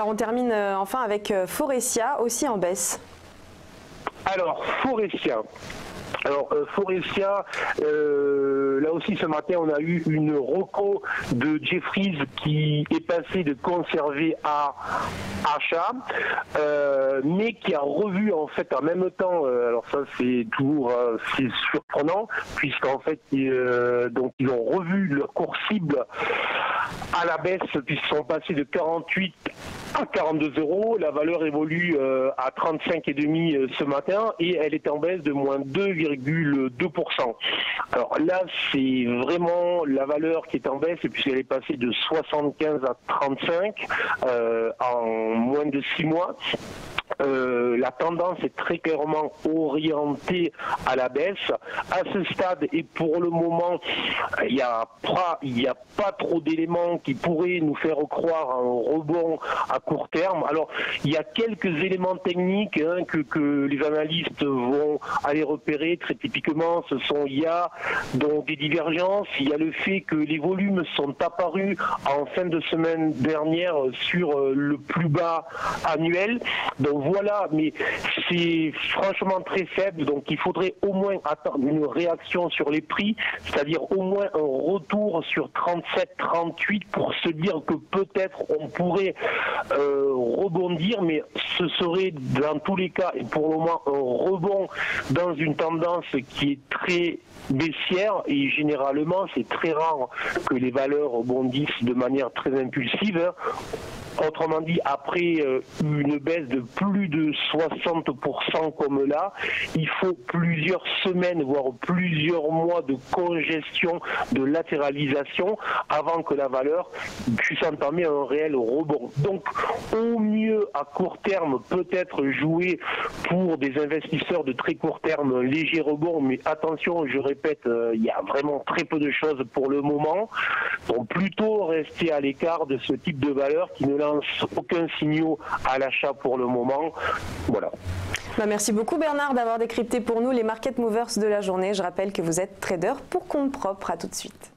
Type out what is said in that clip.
on termine enfin avec Forestia, aussi en baisse. Alors, Forestia. Forestia, là aussi ce matin on a eu une reco de Jefferies qui est passé de conservé à achat, mais qui a revu en fait en même temps, alors ça c'est toujours c'est surprenant puisqu'en fait donc ils ont revu leur cours cible à la baisse puisqu'ils sont passés de 48 à 42 euros. La valeur évolue à 35,5 ce matin et elle est en baisse de moins 2,2%. Alors là, c'est vraiment la valeur qui est en baisse puisqu'elle est passée de 75 à 35 en moins de 6 mois. La tendance est très clairement orientée à la baisse. À ce stade et pour le moment, il n'y a pas trop d'éléments qui pourraient nous faire croire à un rebond à court terme. Alors, il y a quelques éléments techniques que les analystes vont aller repérer. Très typiquement, il y a donc des divergences. Il y a le fait que les volumes sont apparus en fin de semaine dernière sur le plus bas annuel. Donc voilà, mais c'est franchement très faible, donc il faudrait au moins attendre une réaction sur les prix, c'est-à-dire au moins un retour sur 37-38 pour se dire que peut-être on pourrait rebondir, mais ce serait dans tous les cas et pour le moment un rebond dans une tendance qui est très baissière et généralement c'est très rare que les valeurs rebondissent de manière très impulsive. Autrement dit, après une baisse de plus de 60% comme là, il faut plusieurs semaines, voire plusieurs mois de congestion, de latéralisation avant que la valeur puisse entamer un réel rebond. Donc, au mieux, à court terme, peut-être jouer pour des investisseurs de très court terme, un léger rebond, mais attention, je répète, il y a vraiment très peu de choses pour le moment. Donc, plutôt rester à l'écart de ce type de valeur qui ne lance aucun signal à l'achat pour le moment. Voilà. Merci beaucoup Bernard d'avoir décrypté pour nous les market movers de la journée. Je rappelle que vous êtes trader pour compte propre. À tout de suite.